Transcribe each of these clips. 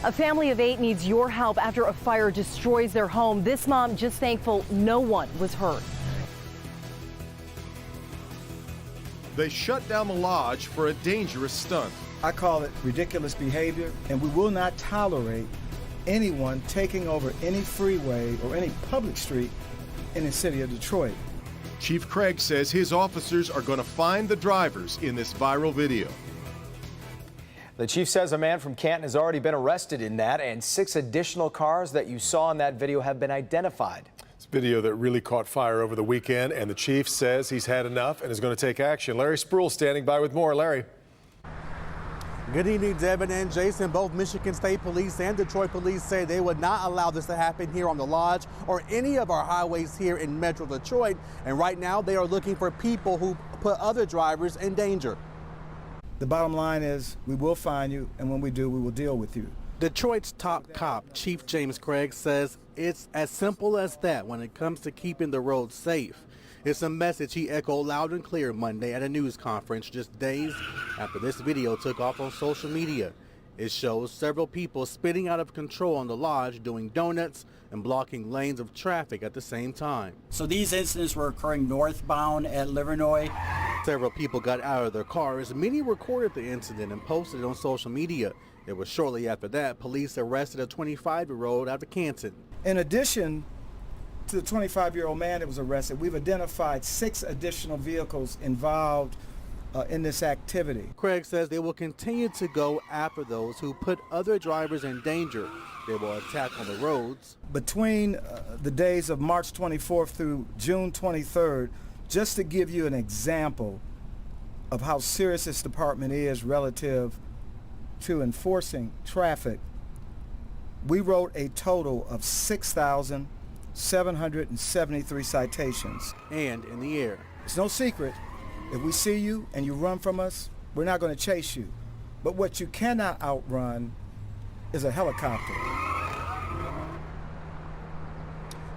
A family of 8 needs your help after a fire destroys their home. This mom just thankful no one was hurt. They shut down the lodge for a dangerous stunt. I call it ridiculous behavior, and we will not tolerate anyone taking over any freeway or any public street in the city of Detroit. Chief Craig says his officers are going to find the drivers in this viral video. The chief says a man from Canton has already been arrested in that, and 6 additional cars that you saw in that video have been identified. It's a video that really caught fire over the weekend, and the chief says he's had enough and is going to take action. Larry Spruill standing by with more. Larry. Good evening, Devin and Jason. Both Michigan State Police and Detroit Police say they would not allow this to happen here on the Lodge or any of our highways here in Metro Detroit. And right now they are looking for people who put other drivers in danger. The bottom line is we will find you, and when we do, we will deal with you. Detroit's top cop, Chief James Craig, says it's as simple as that when it comes to keeping the roads safe. It's a message he echoed loud and clear Monday at a news conference just days after this video took off on social media. It shows several people spinning out of control on the Lodge, doing donuts and blocking lanes of traffic at the same time. So these incidents were occurring northbound at Livernois. Several people got out of their cars. Many recorded the incident and posted it on social media. It was shortly after that police arrested a 25-year-old out of Canton. In addition to the 25-year-old man that was arrested, we've identified 6 additional vehicles involved in this activity. Craig says they will continue to go after those who put other drivers in danger. They will attack on the roads. Between the days of March 24th through June 23rd, just to give you an example of how serious this department is relative to enforcing traffic, we wrote a total of 6,773 citations. And in the air. It's no secret, if we see you and you run from us, we're not going to chase you. But what you cannot outrun is a helicopter.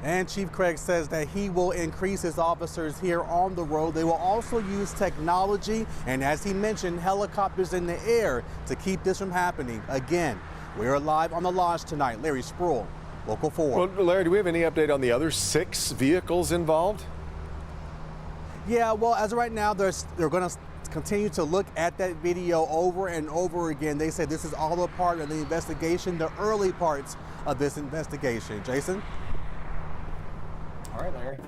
And Chief Craig says that he will increase his officers here on the road. They will also use technology and, as he mentioned, helicopters in the air to keep this from happening. Again, we are live on the Lodge tonight. Larry Spruill, Local 4. Well, Larry, do we have any update on the other 6 vehicles involved? Yeah, well, as of right now, they're going to continue to look at that video over and over again. They say this is all a part of the investigation, the early parts of this investigation. Jason? All right, Larry.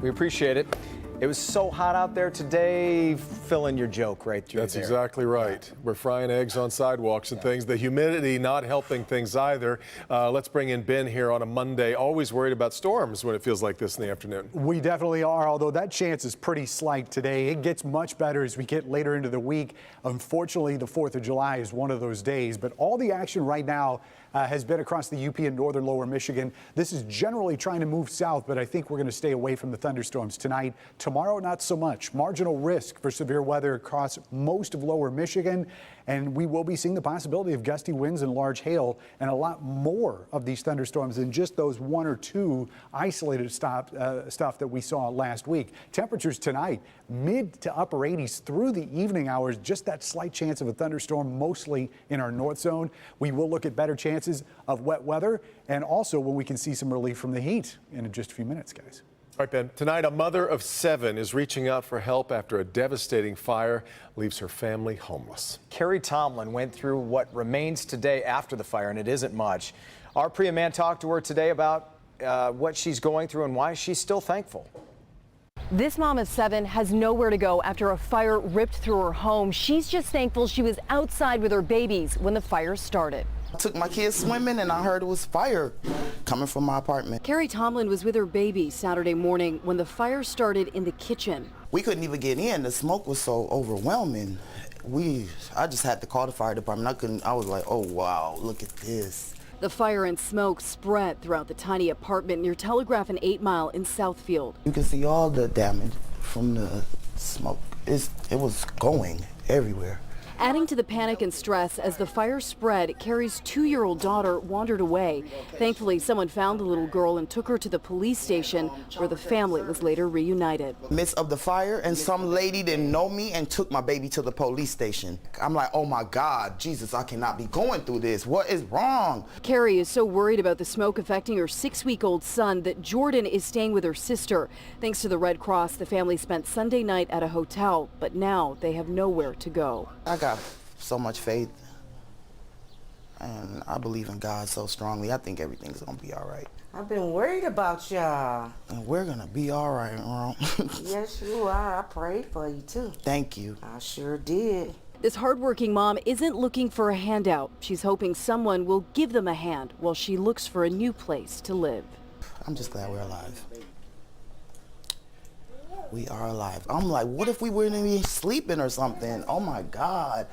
We appreciate it. It was so hot out there today. Fill in your joke right through That's there. exactly right. We're frying eggs on sidewalks and things. The humidity not helping things either. Let's bring in Ben here on a Monday. Always worried about storms when it feels like this in the afternoon. We definitely are, although that chance is pretty slight today. It gets much better as we get later into the week. Unfortunately, the 4th of July is one of those days, but all the action right now has been across the UP and northern lower Michigan. This is generally trying to move south, but I think we're going to stay away from the thunderstorms tonight. Tomorrow, not so much. Marginal risk for severe weather across most of lower Michigan, and we will be seeing the possibility of gusty winds and large hail and a lot more of these thunderstorms than just those 1 or 2 isolated stuff that we saw last week. Temperatures tonight, mid to upper 80s through the evening hours, just that slight chance of a thunderstorm, mostly in our north zone. We will look at better chances of wet weather, and also when we can see some relief from the heat in just a few minutes, guys. All right, Ben. Tonight, a mother of 7 is reaching out for help after a devastating fire leaves her family homeless. Carrie Tomlin went through what remains today after the fire, and it isn't much. Our Priya Mann talked to her today about what she's going through and why she's still thankful. This mom of 7 has nowhere to go after a fire ripped through her home. She's just thankful she was outside with her babies when the fire started. I took my kids swimming and I heard it was fire coming from my apartment. Carrie Tomlin was with her baby Saturday morning when the fire started in the kitchen. We couldn't even get in. The smoke was so overwhelming. I just had to call the fire department. I was like, oh wow, look at this. The fire and smoke spread throughout the tiny apartment near Telegraph and 8 Mile in Southfield. You can see all the damage from the smoke. It was going everywhere. Adding to the panic and stress as the fire spread, Carrie's 2-year-old daughter wandered away. Thankfully, someone found the little girl and took her to the police station, where the family was later reunited. Midst of the fire, and some lady didn't know me and took my baby to the police station. I'm like, oh my God, Jesus, I cannot be going through this. What is wrong? Carrie is so worried about the smoke affecting her 6-week-old son that Jordan is staying with her sister. Thanks to the Red Cross, the family spent Sunday night at a hotel, but now they have nowhere to go. I got so much faith, and I believe in God so strongly. I think everything's gonna be all right. I've been worried about y'all. And we're gonna be all right, Ron. Yes, you are. I prayed for you, too. Thank you. I sure did. This hardworking mom isn't looking for a handout. She's hoping someone will give them a hand while she looks for a new place to live. I'm just glad we're alive. We are alive. I'm like, what if we were be sleeping or something? Oh my God.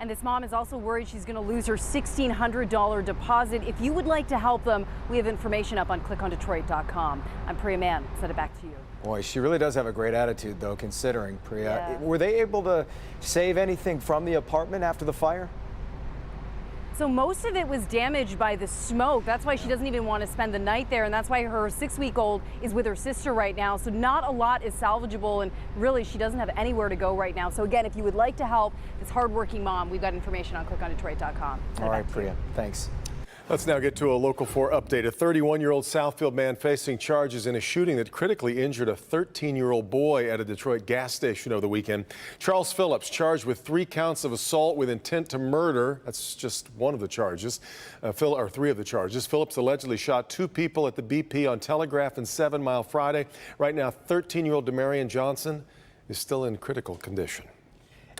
And this mom is also worried she's going to lose her $1,600 deposit. If you would like to help them, we have information up on clickondetroit.com. I'm Priya Mann. Send it back to you. Boy, she really does have a great attitude, though, considering, Priya. Yeah. Were they able to save anything from the apartment after the fire? So most of it was damaged by the smoke. That's why she doesn't even want to spend the night there. And that's why her 6-week-old is with her sister right now. So not a lot is salvageable. And really, she doesn't have anywhere to go right now. So again, if you would like to help this hardworking mom, we've got information on clickondetroit.com. All right, Priya. Thanks. Let's now get to a Local 4 update. A 31-year-old Southfield man facing charges in a shooting that critically injured a 13-year-old boy at a Detroit gas station over the weekend. Charles Phillips charged with 3 counts of assault with intent to murder. That's just one of the charges, 3 of the charges. Phillips allegedly shot 2 people at the BP on Telegraph and 7 Mile Friday. Right now, 13-year-old Demarion Johnson is still in critical condition.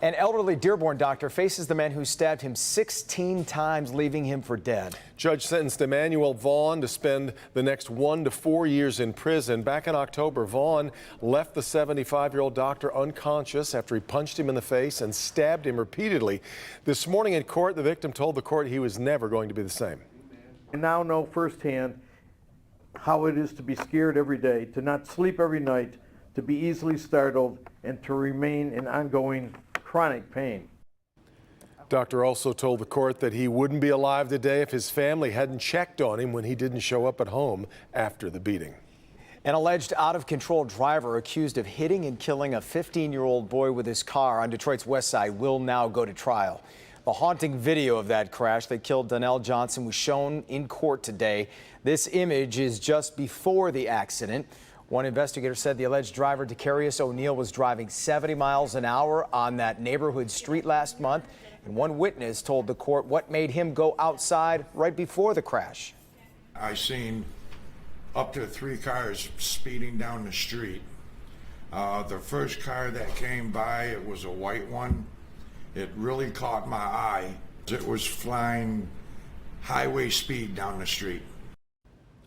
An elderly Dearborn doctor faces the man who stabbed him 16 times, leaving him for dead. Judge sentenced Emmanuel Vaughn to spend the next 1 to 4 years in prison. Back in October, Vaughn left the 75-year-old doctor unconscious after he punched him in the face and stabbed him repeatedly. This morning in court, the victim told the court he was never going to be the same. I now know firsthand how it is to be scared every day, to not sleep every night, to be easily startled, and to remain in ongoing chronic pain. Doctor also told the court that he wouldn't be alive today if his family hadn't checked on him when he didn't show up at home after the beating. An alleged out-of-control driver accused of hitting and killing a 15-year-old boy with his car on Detroit's west side will now go to trial. The haunting video of that crash that killed Donnell Johnson was shown in court today. This image is just before the accident. One investigator said the alleged driver, Decarius O'Neill, was driving 70 miles an hour on that neighborhood street last month. And one witness told the court what made him go outside right before the crash. I seen up to 3 cars speeding down the street. The first car that came by, it was a white one. It really caught my eye. It was flying highway speed down the street.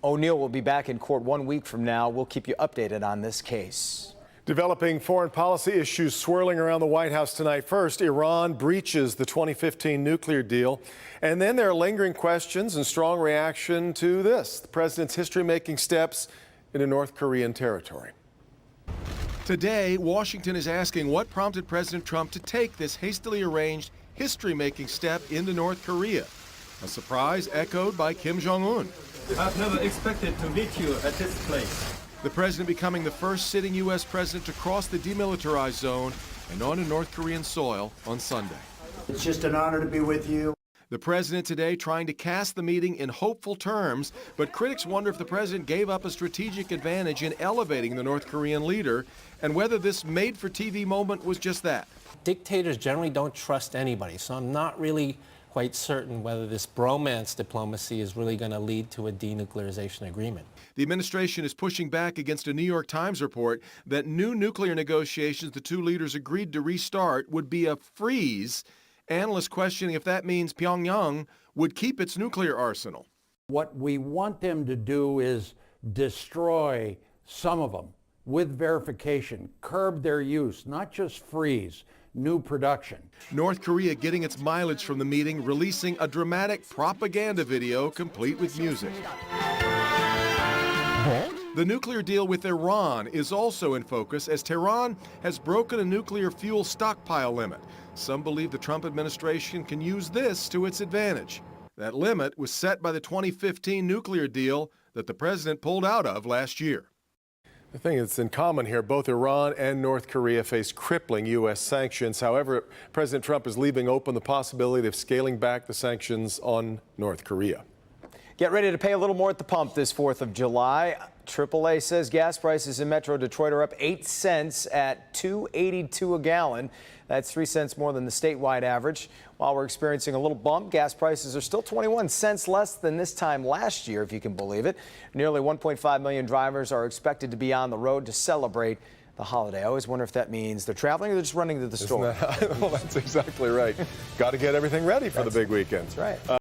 O'Neill will be back in court 1 week from now. We'll keep you updated on this case. Developing foreign policy issues swirling around the White House tonight. First, Iran breaches the 2015 nuclear deal. And then there are lingering questions and strong reaction to this, the president's history-making steps into North Korean territory. Today, Washington is asking what prompted President Trump to take this hastily arranged history-making step into North Korea. A surprise echoed by Kim Jong-un. I've never expected to meet you at this place. The president becoming the first sitting U.S. president to cross the demilitarized zone and onto North Korean soil on Sunday. It's just an honor to be with you. The president today trying to cast the meeting in hopeful terms, but critics wonder if the president gave up a strategic advantage in elevating the North Korean leader and whether this made-for-TV moment was just that. Dictators generally don't trust anybody, so I'm not really quite certain whether this bromance diplomacy is really going to lead to a denuclearization agreement. The administration is pushing back against a New York Times report that new nuclear negotiations the 2 leaders agreed to restart would be a freeze. Analysts questioning if that means Pyongyang would keep its nuclear arsenal. What we want them to do is destroy some of them with verification, curb their use, not just freeze new production. North Korea getting its mileage from the meeting, releasing a dramatic propaganda video complete with music. The nuclear deal with Iran is also in focus as Tehran has broken a nuclear fuel stockpile limit. Some believe the Trump administration can use this to its advantage. That limit was set by the 2015 nuclear deal that the president pulled out of last year. The thing that's in common here, both Iran and North Korea face crippling U.S. sanctions. However, President Trump is leaving open the possibility of scaling back the sanctions on North Korea. Get ready to pay a little more at the pump this 4th of July. AAA says gas prices in Metro Detroit are up 8 cents at $2.82 a gallon. That's 3 cents more than the statewide average. While we're experiencing a little bump, gas prices are still 21 cents less than this time last year, if you can believe it. Nearly 1.5 million drivers are expected to be on the road to celebrate the holiday. I always wonder if that means they're traveling or they're just running to the store. Well, that's exactly right. Got to get everything ready for the big weekend. That's right.